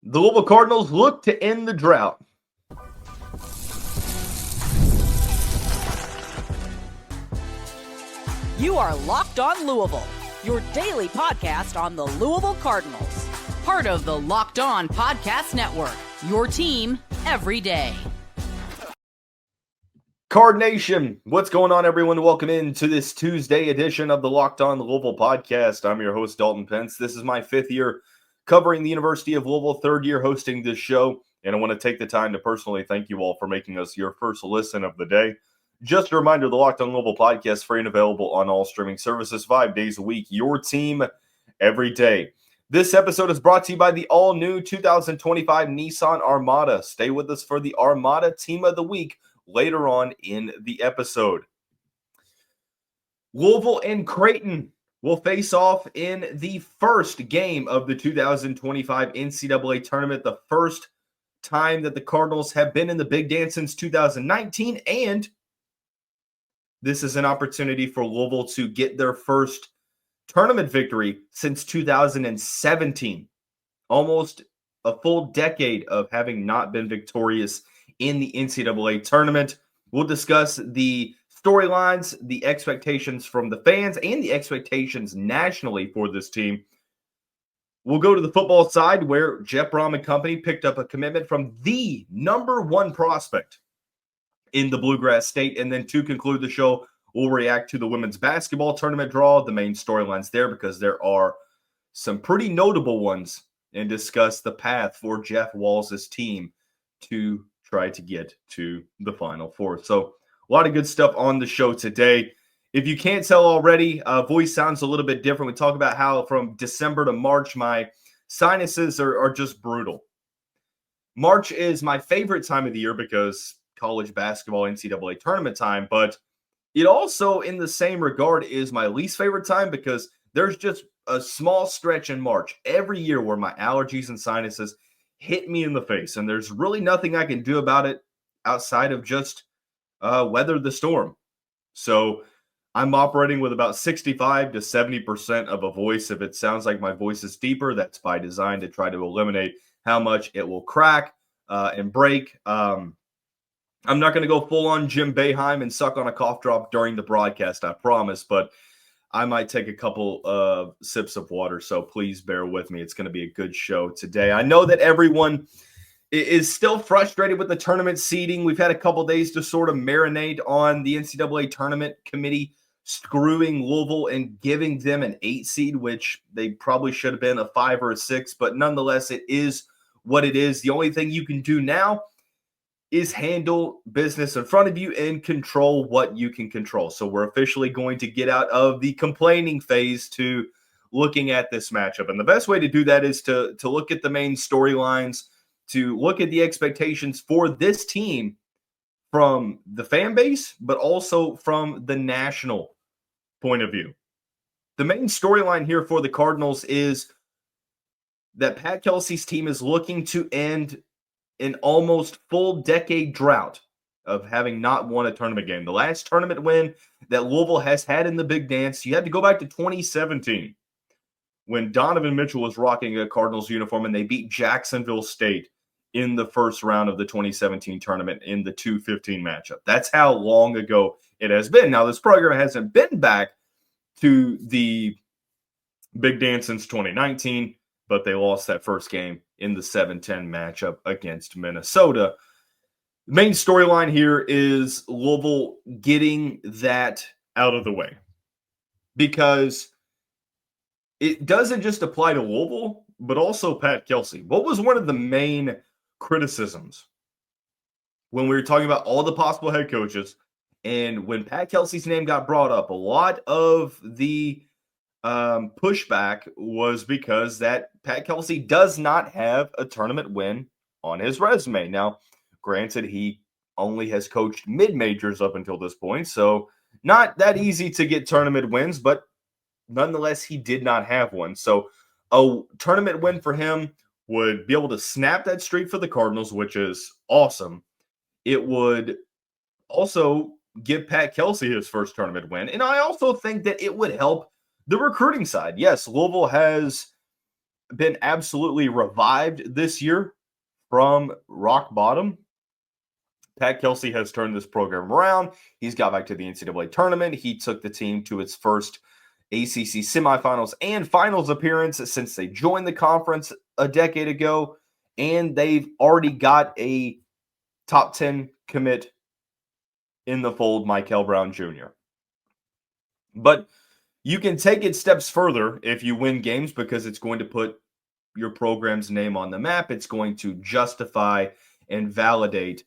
The Louisville Cardinals look to end the drought. You are Locked On Louisville, your daily podcast on the Louisville Cardinals. Part of the Locked On Podcast Network, your team every day. Card Nation, what's going on, everyone? Welcome into this Tuesday edition of the Locked On Louisville podcast. I'm your host, Dalton Pence. This is my fifth year covering the University of Louisville, third year hosting this show, and I want to take the time to personally thank you all for making us your first listen of the day. Just a reminder, the Locked On Louisville podcast is free and available on all streaming services 5 days a week. Your team every day. This episode is brought to you by the all-new 2025 Nissan Armada. Stay with us for the Armada Team of the Week later on in the episode. Louisville and Creighton will face off in the first game of the 2025 NCAA Tournament, the first time that the Cardinals have been in the Big Dance since 2019, and this is an opportunity for Louisville to get their first tournament victory since 2017. Almost a full decade of having not been victorious in the NCAA Tournament. We'll discuss the storylines, the expectations from the fans, and the expectations nationally for this team. We'll go to the football side where Jeff Brohm and company picked up a commitment from the number one prospect in the Bluegrass State. And then to conclude the show, we'll react to the women's basketball tournament draw, the main storylines there, because there are some pretty notable ones, and discuss the path for Jeff Walls' team to try to get to the Final Four. So a lot of good stuff on the show today. If you can't tell already, voice sounds a little bit different. We talk about how from December to March, my sinuses are just brutal. March is my favorite time of the year because college basketball, NCAA tournament time, but it also, in the same regard, is my least favorite time because there's just a small stretch in March every year where my allergies and sinuses hit me in the face, and there's really nothing I can do about it outside of just weather the storm. So I'm operating with about 65 to 70% of a voice. If it sounds like my voice is deeper, that's by design to try to eliminate how much it will crack and break. I'm not going to go full-on Jim Boeheim and suck on a cough drop during the broadcast, I promise, but I might take a couple of sips of water, so please bear with me. It's going to be a good show today. I know that everyone is still frustrated with the tournament seeding. We've had a couple days to sort of marinate on the NCAA Tournament Committee screwing Louisville and giving them an 8 seed, which they probably should have been a 5 or a 6, but nonetheless, it is what it is. The only thing you can do now is handle business in front of you and control what you can control. So we're officially going to get out of the complaining phase to looking at this matchup. And the best way to do that is to look at the main storylines, to look at the expectations for this team from the fan base, but also from the national point of view. The main storyline here for the Cardinals is that Pat Kelsey's team is looking to end an almost full decade drought of having not won a tournament game. The last tournament win that Louisville has had in the Big Dance, you had to go back to 2017 when Donovan Mitchell was rocking a Cardinals uniform and they beat Jacksonville State in the first round of the 2017 tournament in the 2-15 matchup. That's how long ago it has been. Now, this program hasn't been back to the Big Dance since 2019, but they lost that first game in the 7-10 matchup against Minnesota. The main storyline here is Louisville getting that out of the way, because it doesn't just apply to Louisville, but also Pat Kelsey. What was one of the main criticisms when we were talking about all the possible head coaches, and when Pat Kelsey's name got brought up, a lot of the pushback was because that Pat Kelsey does not have a tournament win on his resume. Now, granted, he only has coached mid-majors up until this point, so not that easy to get tournament wins, but nonetheless, he did not have one. So a tournament win for him would be able to snap that streak for the Cardinals, which is awesome. It would also give Pat Kelsey his first tournament win, and I also think that it would help the recruiting side. Yes, Louisville has been absolutely revived this year from rock bottom. Pat Kelsey has turned this program around. He's got back to the NCAA tournament. He took the team to its first ACC semifinals and finals appearance since they joined the conference a decade ago. And they've already got a top 10 commit in the fold, Michael Brown Jr. But you can take it steps further if you win games because it's going to put your program's name on the map. It's going to justify and validate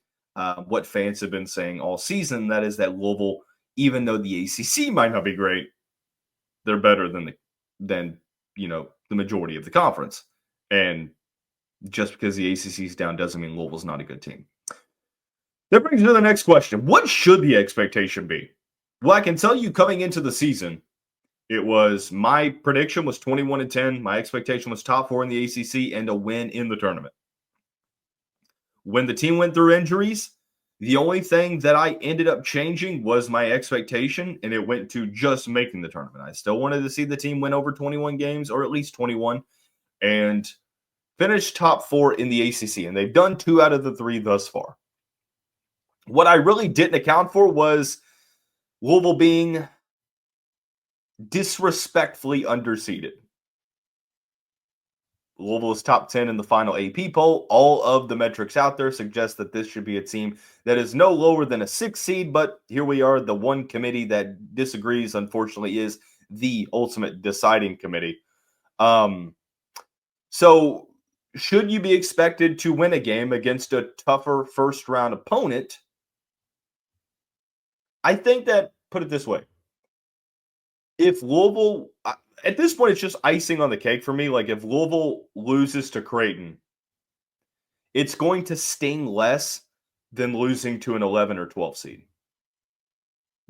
what fans have been saying all season. That is that Louisville, even though the ACC might not be great, they're better than the majority of the conference. And just because the ACC is down doesn't mean Louisville's not a good team. That brings me to the next question. What should the expectation be? Well, I can tell you coming into the season, my prediction was 21-10. My expectation was top 4 in the ACC and a win in the tournament. When the team went through injuries, the only thing that I ended up changing was my expectation, and it went to just making the tournament. I still wanted to see the team win over 21 games, or at least 21, and finish top 4 in the ACC. And they've done 2 out of the 3 thus far. What I really didn't account for was Louisville being disrespectfully underseeded. Louisville is top 10 in the final AP poll. All of the metrics out there suggest that this should be a team that is no lower than a 6 seed, but here we are. The one committee that disagrees, unfortunately, is the ultimate deciding committee. So should you be expected to win a game against a tougher first-round opponent? I think that, put it this way, if Louisville, at this point, it's just icing on the cake for me. Like, if Louisville loses to Creighton, it's going to sting less than losing to an 11 or 12 seed.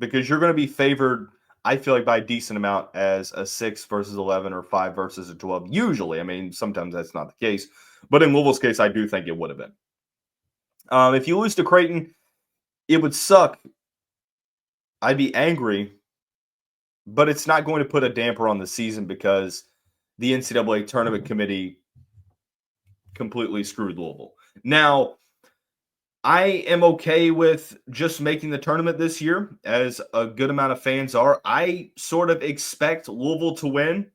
Because you're going to be favored, I feel like, by a decent amount as a 6 versus 11 or 5 versus a 12. Usually. I mean, sometimes that's not the case. But in Louisville's case, I do think it would have been. If you lose to Creighton, it would suck. I'd be angry. But it's not going to put a damper on the season because the NCAA Tournament Committee completely screwed Louisville. Now, I am okay with just making the tournament this year, as a good amount of fans are. I sort of expect Louisville to win.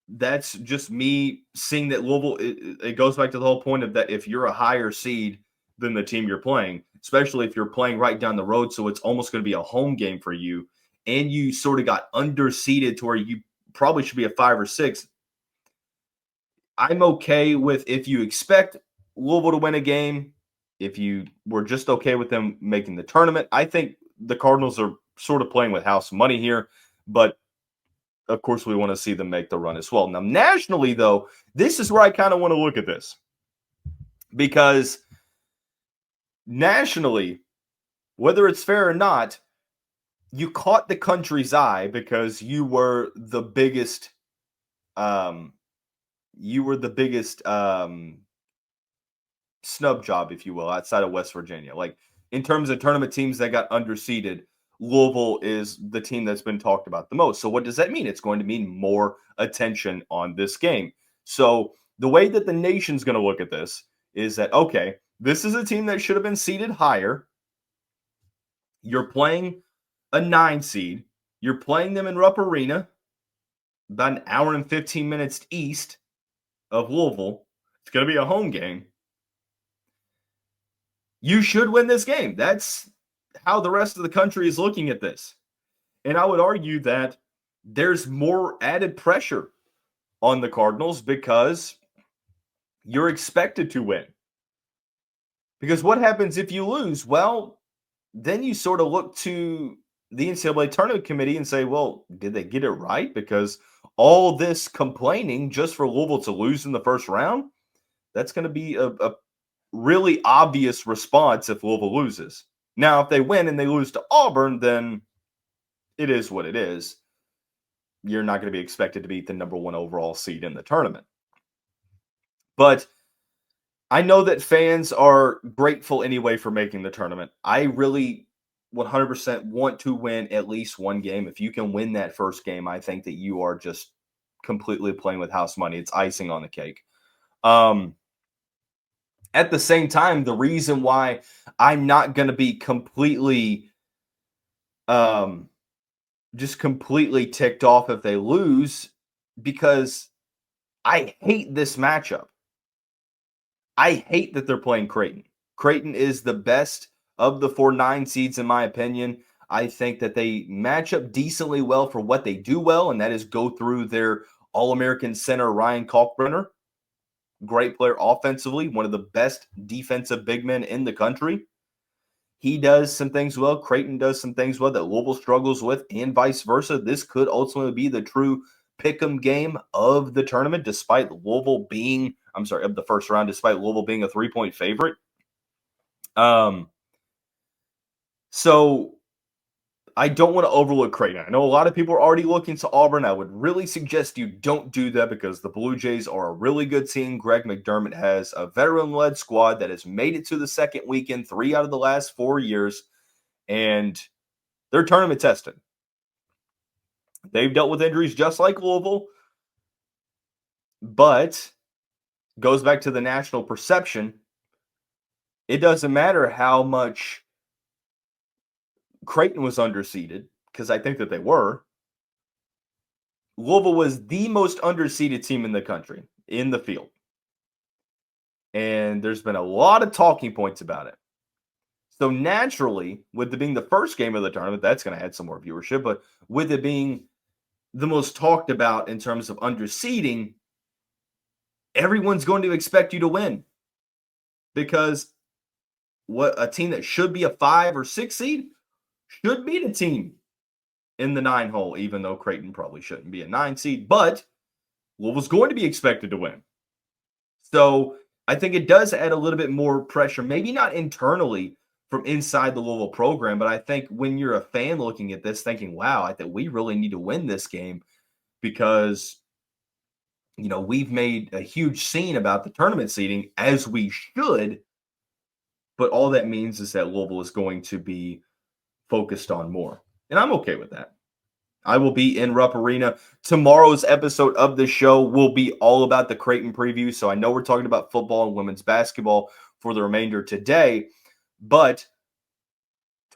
That's just me seeing that Louisville, it goes back to the whole point of that if you're a higher seed than the team you're playing, especially if you're playing right down the road, so it's almost going to be a home game for you, and you sort of got underseeded to where you probably should be a 5 or 6, I'm okay with if you expect Louisville to win a game, if you were just okay with them making the tournament. I think the Cardinals are sort of playing with house money here, but of course we want to see them make the run as well. Now, nationally, though, this is where I kind of want to look at this. Because nationally, whether it's fair or not, you caught the country's eye because you were the biggest snub job, if you will, outside of West Virginia. Like, in terms of tournament teams that got underseeded, Louisville is the team that's been talked about the most. So what does that mean? It's going to mean more attention on this game. So the way that the nation's going to look at this is that, okay, this is a team that should have been seeded higher. You're playing a 9 seed. You're playing them in Rupp Arena, about an hour and 15 minutes east of Louisville. It's going to be a home game. You should win this game. That's how the rest of the country is looking at this. And I would argue that there's more added pressure on the Cardinals because you're expected to win. Because what happens if you lose? Well, then you sort of look to the NCAA Tournament Committee and say, well, did they get it right? Because all this complaining just for Louisville to lose in the first round, that's going to be a really obvious response if Louisville loses. Now, if they win and they lose to Auburn, then it is what it is. You're not going to be expected to beat the number 1 overall seed in the tournament. But I know that fans are grateful anyway for making the tournament. I really 100% want to win at least one game. If you can win that first game, I think that you are just completely playing with house money. It's icing on the cake. At the same time, the reason why I'm not going to be completely just completely ticked off if they lose, because I hate this matchup. I hate that they're playing Creighton. Creighton is the best of the 4 9 seeds, in my opinion. I think that they match up decently well for what they do well, and that is go through their All-American center, Ryan Kalkbrenner. Great player offensively, one of the best defensive big men in the country. He does some things well. Creighton does some things well that Louisville struggles with, and vice versa. This could ultimately be the true pick'em game of the tournament, despite Louisville being, of the first round, despite Louisville being a 3-point favorite. So I don't want to overlook Creighton. I know a lot of people are already looking to Auburn. I would really suggest you don't do that, because the Blue Jays are a really good team. Greg McDermott has a veteran-led squad that has made it to the second weekend 3 out of the last 4 years, and they're tournament tested. They've dealt with injuries just like Louisville, but goes back to the national perception. It doesn't matter how much Creighton was underseeded, because I think that they were. Louisville was the most underseeded team in the country, in the field. And there's been a lot of talking points about it. So naturally, with it being the first game of the tournament, that's going to add some more viewership. But with it being the most talked about in terms of underseeding, everyone's going to expect you to win. Because what a team that should be a 5 or 6 seed should beat a team in the 9 hole, even though Creighton probably shouldn't be a 9 seed, but Louisville's going to be expected to win. So I think it does add a little bit more pressure, maybe not internally from inside the Louisville program, but I think when you're a fan looking at this thinking, wow, I think we really need to win this game, because we've made a huge scene about the tournament seeding, as we should, but all that means is that Louisville is going to be focused on more. And I'm okay with that. I will be in Rupp Arena. Tomorrow's episode of the show will be all about the Creighton preview. So I know we're talking about football and women's basketball for the remainder today, but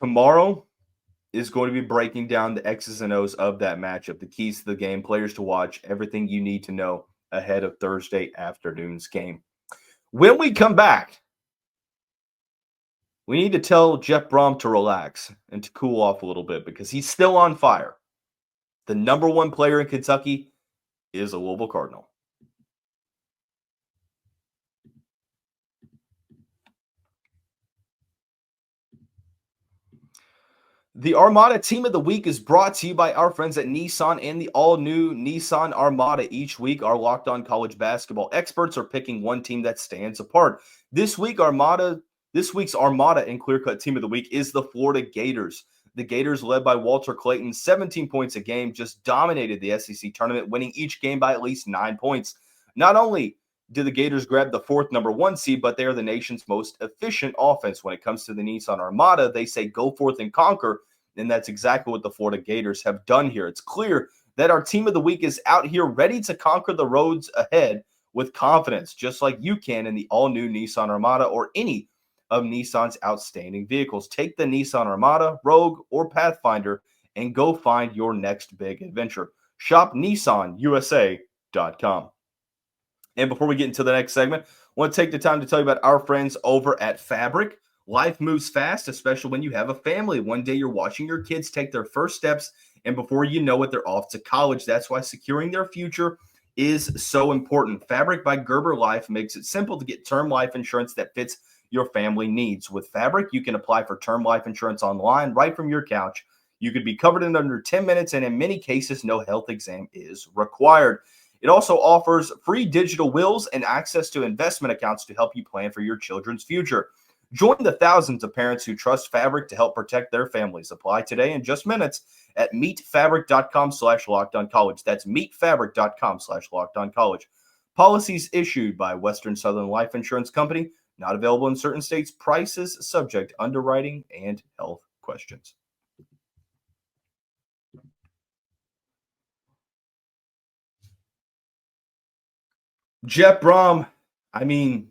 tomorrow is going to be breaking down the X's and O's of that matchup, the keys to the game, players to watch, everything you need to know ahead of Thursday afternoon's game. When we come back, we need to tell Jeff Brohm to relax and to cool off a little bit, because he's still on fire. The number 1 player in Kentucky is a Louisville Cardinal. The Armada Team of the Week is brought to you by our friends at Nissan and the all-new Nissan Armada. Each week, our Locked On College basketball experts are picking one team that stands apart. This week's Armada and clear-cut Team of the Week is the Florida Gators. The Gators, led by Walter Clayton, 17 points a game, just dominated the SEC tournament, winning each game by at least 9 points. Not only did the Gators grab the 4th number 1 seed, but they are the nation's most efficient offense. When it comes to the Nissan Armada, they say go forth and conquer, and that's exactly what the Florida Gators have done here. It's clear that our Team of the Week is out here ready to conquer the roads ahead with confidence, just like you can in the all-new Nissan Armada or any of Nissan's outstanding vehicles. Take the Nissan Armada, Rogue, or Pathfinder and go find your next big adventure. Shop NissanUSA.com. And before we get into the next segment, I want to take the time to tell you about our friends over at Fabric. Life moves fast, especially when you have a family. One day you're watching your kids take their first steps, and before you know it, they're off to college. That's why securing their future is so important. Fabric by Gerber Life makes it simple to get term life insurance that fits your family needs. With Fabric, you can apply for term life insurance online right from your couch. You could be covered in under 10 minutes, and in many cases, no health exam is required. It also offers free digital wills and access to investment accounts to help you plan for your children's future. Join the thousands of parents who trust Fabric to help protect their families. Apply today in just minutes at meetfabric.com/lockedoncollege. That's meetfabric.com/lockedoncollege. Policies issued by Western Southern Life Insurance Company. Not available in certain states. Prices subject to underwriting and health questions. Jeff Brohm, I mean,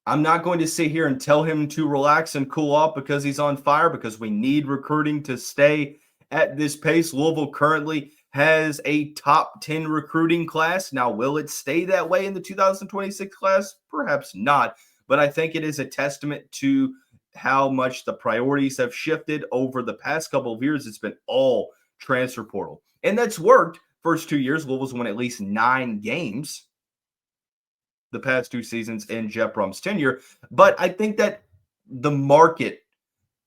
I'm not going to sit here and tell him to relax and cool off because he's on fire, because we need recruiting to stay at this pace. Louisville currently has a top 10 recruiting class. Now, will it stay that way in the 2026 class? Perhaps not, but I think it is a testament to how much the priorities have shifted over the past couple of years. It's been all transfer portal, and that's worked. First 2 years, Louisville's won at least 9 games the past 2 seasons in Jeff Brum's tenure. But I think that the market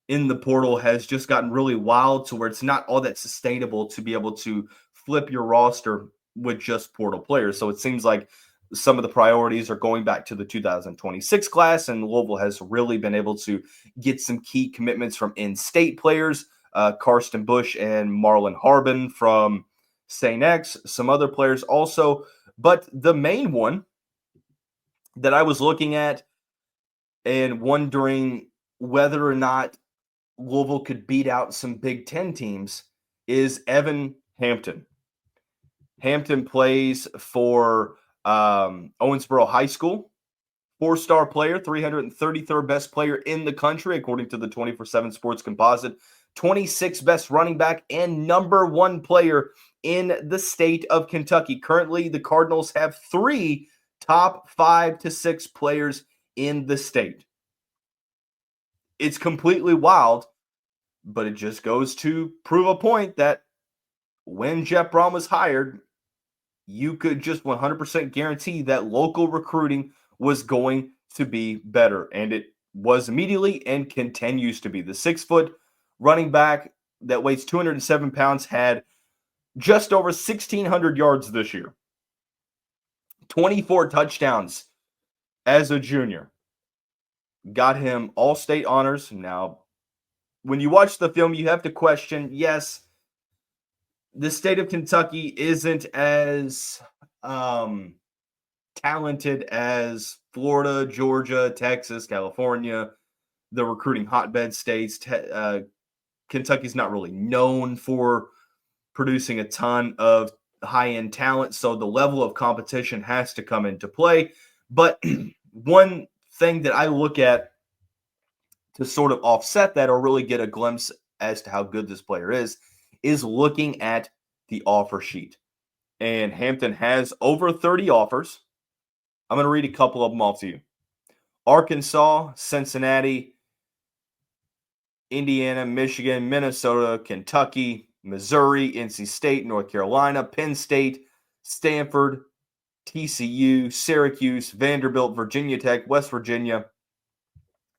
in the portal has just gotten really wild to where it's not all that sustainable to be able to flip your roster with just portal players. So it seems like some of the priorities are going back to the 2026 class, and Louisville has really been able to get some key commitments from in-state players, Karsten Bush and Marlon Harbin from St. X, some other players also. But the main one that I was looking at and wondering whether or not Louisville could beat out some Big Ten teams is Evan Hampton. Hampton plays for Owensboro High School, 4-star player, 333rd best player in the country, according to the 24/7 Sports Composite, 26th best running back, and number 1 player in the state of Kentucky. Currently, the Cardinals have 3 top 5 to 6 players in the state. It's completely wild, but it just goes to prove a point that when Jeff Brohm was hired, you could just 100% guarantee that local recruiting was going to be better. And it was immediately and continues to be. The 6-foot running back that weighs 207 pounds had just over 1,600 yards this year, 24 touchdowns as a junior. Got him all-state honors. Now, when you watch the film, you have to question, yes, the state of Kentucky isn't as talented as Florida, Georgia, Texas, California, the recruiting hotbed states. Kentucky's not really known for producing a ton of high-end talent, so the level of competition has to come into play. But one thing that I look at to sort of offset that or really get a glimpse as to how good this player is looking at the offer sheet. And Hampton has over 30 offers. I'm going to read a couple of them off to you. Arkansas, Cincinnati, Indiana, Michigan, Minnesota, Kentucky, Missouri, NC State, North Carolina, Penn State, Stanford, TCU, Syracuse, Vanderbilt, Virginia Tech, West Virginia,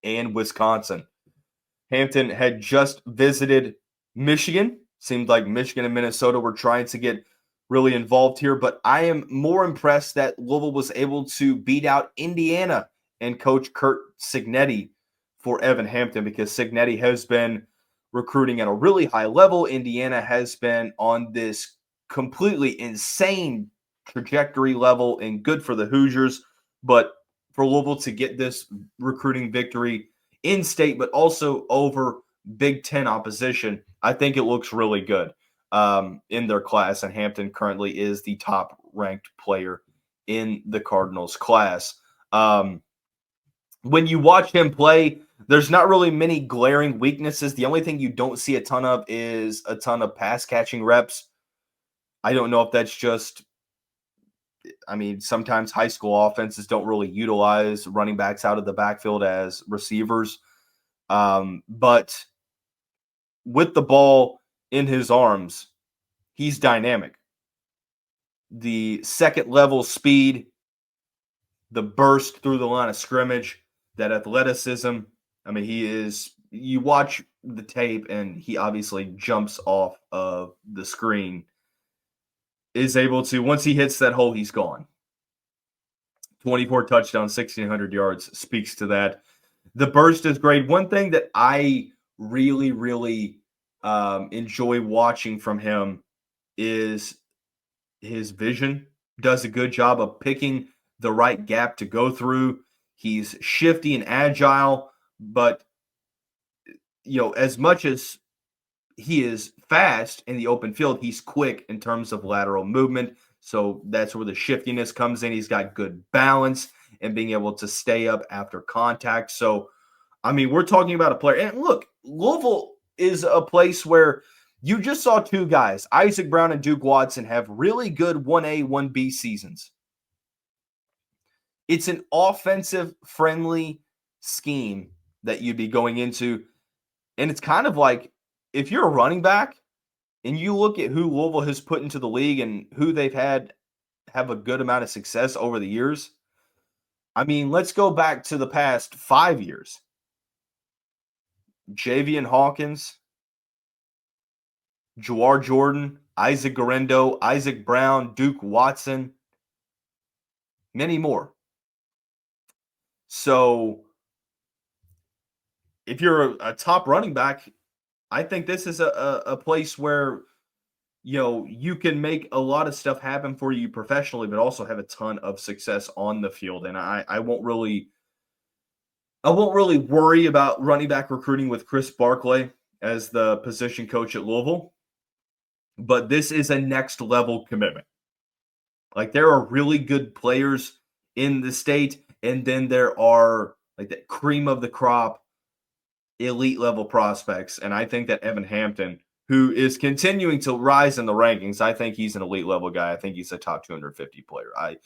and Wisconsin. Hampton had just visited Michigan. Seemed like Michigan and Minnesota were trying to get really involved here, but I am more impressed that Louisville was able to beat out Indiana and Coach Kurt Cignetti for Evan Hampton, because Cignetti has been recruiting at a really high level. Indiana has been on this completely insane trajectory level, and good for the Hoosiers. But for Louisville to get this recruiting victory in state, but also over Big Ten opposition, I think it looks really good in their class. And Hampton currently is the top ranked player in the Cardinals class. When you watch him play, there's not really many glaring weaknesses. The only thing you don't see a ton of is a ton of pass catching reps. I don't know if that's just, sometimes high school offenses don't really utilize running backs out of the backfield as receivers. But with the ball in his arms, he's dynamic. The second level speed, the burst through the line of scrimmage, that athleticism. You watch the tape and he obviously jumps off of the screen, is able to, once he hits that hole, he's gone. 24 touchdowns, 1,600 yards speaks to that. The burst is great. One thing that I really, really enjoy watching from him is his vision. Does a good job of picking the right gap to go through. He's shifty and agile, but as much as he is fast in the open field, he's quick in terms of lateral movement. So that's where the shiftiness comes in. He's got good balance and being able to stay up after contact. So, I mean, we're talking about a player. And look, Louisville is a place where you just saw two guys, Isaac Brown and Duke Watson, have really good 1A, 1B seasons. It's an offensive-friendly scheme that you'd be going into. And it's kind of like if you're a running back and you look at who Louisville has put into the league and who they've had have a good amount of success over the years. I mean, let's go back to the past 5 years. Javian Hawkins, Jawar Jordan, Isaac Garendo, Isaac Brown, Duke Watson, many more. So if you're a top running back, I think this is a place where, you know, you can make a lot of stuff happen for you professionally, but also have a ton of success on the field. And I won't really worry about running back recruiting with Chris Barclay as the position coach at Louisville. But this is a next level commitment. Like, there are really good players in the state, and then there are like the cream of the crop elite level prospects. And I think that Evan Hampton, who is continuing to rise in the rankings, I think he's an elite level guy. I think he's a top 250 player. I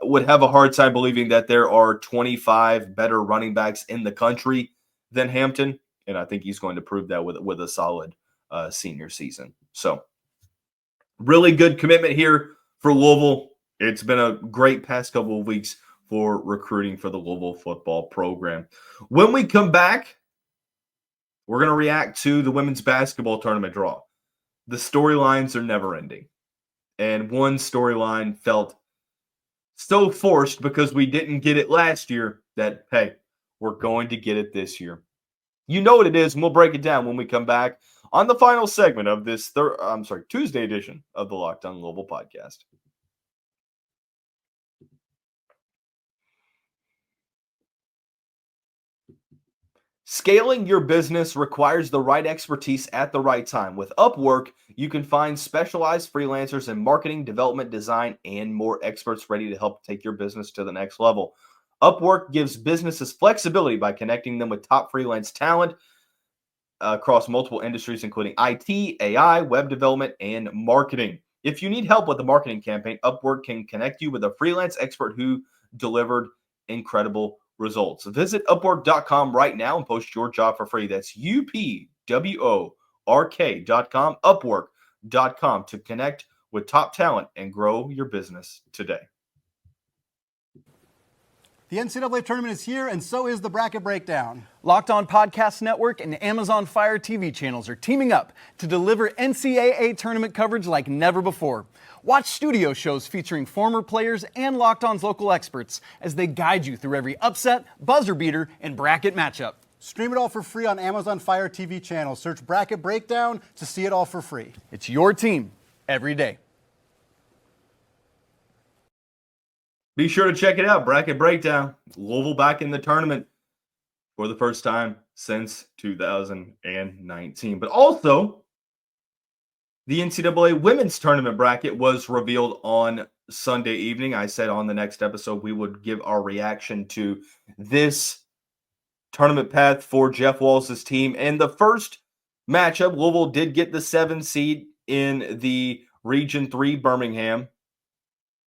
would have a hard time believing that there are 25 better running backs in the country than Hampton. And I think he's going to prove that with a solid senior season. So really good commitment here for Louisville. It's been a great past couple of weeks for recruiting for the Louisville football program. When we come back, we're going to react to the women's basketball tournament draw. The storylines are never ending. And one storyline felt so forced because we didn't get it last year that, hey, we're going to get it this year. You know what it is, and we'll break it down when we come back on the final segment of this Tuesday edition of the Locked On Louisville podcast. Scaling your business requires the right expertise at the right time. With Upwork, you can find specialized freelancers in marketing, development, design, and more experts ready to help take your business to the next level. Upwork gives businesses flexibility by connecting them with top freelance talent across multiple industries, including IT, AI, web development, and marketing. If you need help with a marketing campaign, Upwork can connect you with a freelance expert who delivered incredible results. Visit Upwork.com right now and post your job for free. That's UPWORK.com, Upwork.com to connect with top talent and grow your business today. The NCAA Tournament is here, and so is the Bracket Breakdown. Locked On Podcast Network and Amazon Fire TV channels are teaming up to deliver NCAA Tournament coverage like never before. Watch studio shows featuring former players and Locked On's local experts as they guide you through every upset, buzzer beater, and bracket matchup. Stream it all for free on Amazon Fire TV channel. Search Bracket Breakdown to see it all for free. It's your team every day. Be sure to check it out. Bracket Breakdown. Louisville back in the tournament for the first time since 2019. But also, the NCAA women's tournament bracket was revealed on Sunday evening. I said on the next episode we would give our reaction to this tournament path for Jeff Walz's team. And the first matchup, Louisville did get the 7 seed in the Region 3 Birmingham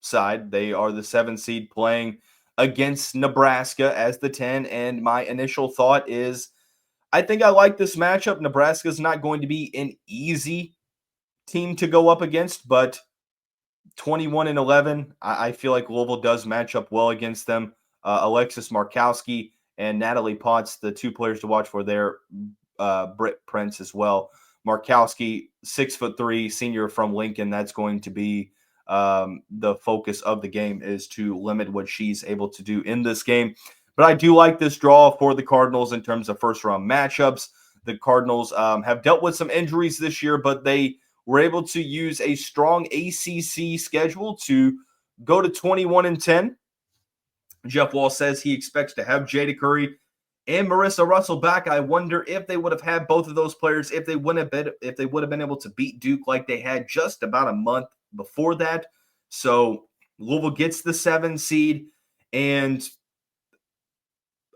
side. They are the 7 seed playing against Nebraska as the 10. And my initial thought is, I think I like this matchup. Nebraska's not going to be an easy team to go up against, but 21-11, I feel like Louisville does match up well against them. Alexis Markowski and Natalie Potts, the two players to watch for there. Britt Prince as well. Markowski, 6'3", senior from Lincoln. That's going to be the focus of the game, is to limit what she's able to do in this game. But I do like this draw for the Cardinals in terms of first-round matchups. The Cardinals have dealt with some injuries this year, but they were able to use a strong ACC schedule to go to 21-10. Jeff Wall says he expects to have Jada Curry and Marissa Russell back. I wonder if they would have had both of those players, if they would have been able to beat Duke like they had just about a month before that. So Louisville gets the 7 seed, and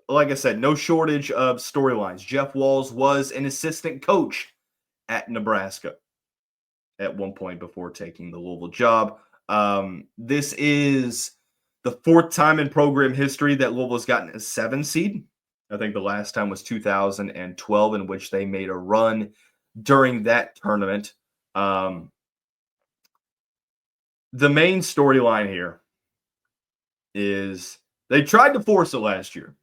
like I said, no shortage of storylines. Jeff Walz was an assistant coach at Nebraska at one point before taking the Louisville job. This is the 4th time in program history that Louisville's gotten a 7 seed. I think the last time was 2012, in which they made a run during that tournament. The main storyline here is they tried to force it last year.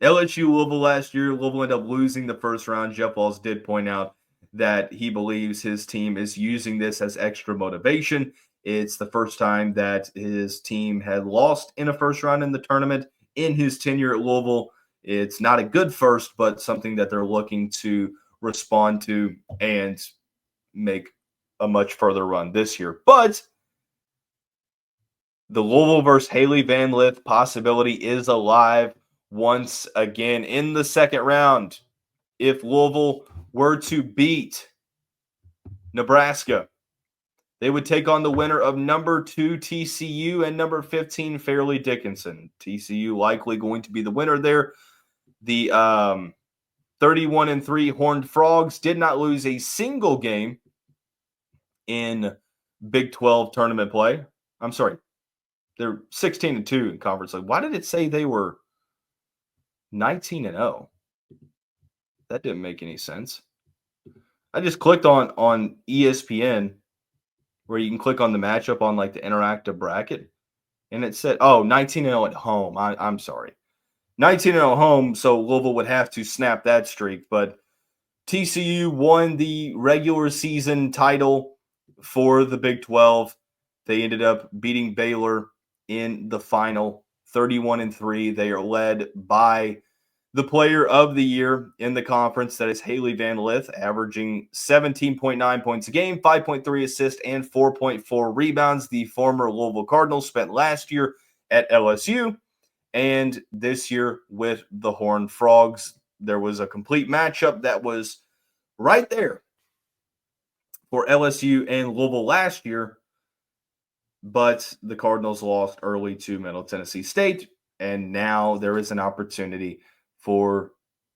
LSU Louisville last year, Louisville ended up losing the first round. Jeff Walz did point out that he believes his team is using this as extra motivation. It's the first time that his team had lost in a first round in the tournament in his tenure at Louisville. It's not a good first, but something that they're looking to respond to and make a much further run this year. But the Louisville versus Hailey Van Lith possibility is alive once again in the second round. If Louisville were to beat Nebraska, they would take on the winner of number 2 TCU and number 15 Fairleigh Dickinson. TCU likely going to be the winner there. The 31-3 Horned Frogs did not lose a single game in Big 12 tournament play. I'm sorry. They're 16-2 in conference. Like, why did it say they were 19-0? That didn't make any sense. I just clicked on ESPN, where you can click on the matchup on like the interactive bracket, and it said, 19-0 at home. I'm sorry. 19-0 home, so Louisville would have to snap that streak. But TCU won the regular season title for the Big 12. They ended up beating Baylor in the final, 31-3. They are led by the player of the year in the conference, that is Hailey Van Lith, averaging 17.9 points a game, 5.3 assists, and 4.4 rebounds. The former Louisville Cardinals spent last year at LSU, and this year with the Horned Frogs. There was a complete matchup that was right there for LSU and Louisville last year, but the Cardinals lost early to Middle Tennessee State, and now there is an opportunity for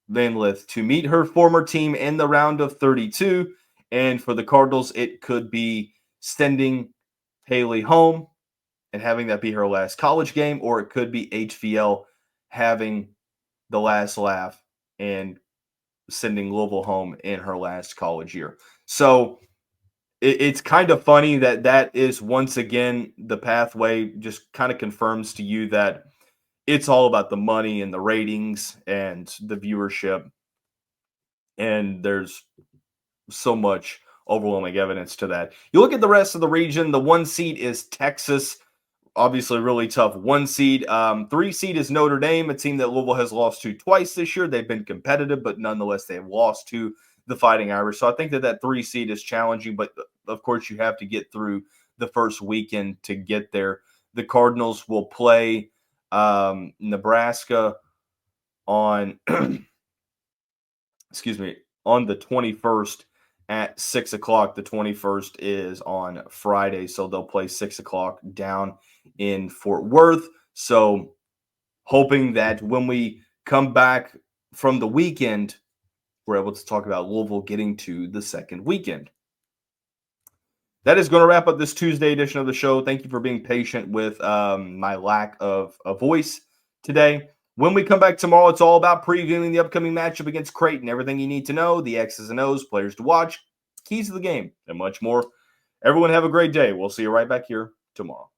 Van Lith to meet her former team in the round of 32. And for the Cardinals, it could be sending Hailey home and having that be her last college game, or it could be HVL having the last laugh and sending Louisville home in her last college year. So it's kind of funny that is once again the pathway. Just kind of confirms to you that it's all about the money and the ratings and the viewership. And there's so much overwhelming evidence to that. You look at the rest of the region, the 1 seed is Texas. Obviously, really tough 1 seed. 3 seed is Notre Dame, a team that Louisville has lost to twice this year. They've been competitive, but nonetheless, they have lost to the Fighting Irish. So I think that 3 seed is challenging, but of course, you have to get through the first weekend to get there. The Cardinals will play Nebraska on on the 21st at 6 o'clock. The 21st is on Friday, so they'll play 6 o'clock down in Fort Worth. So hoping that when we come back from the weekend, we're able to talk about Louisville getting to the second weekend. That is going to wrap up this Tuesday edition of the show. Thank you for being patient with my lack of a voice today. When we come back tomorrow, it's all about previewing the upcoming matchup against Creighton. Everything you need to know, the X's and O's, players to watch, keys to the game, and much more. Everyone have a great day. We'll see you right back here tomorrow.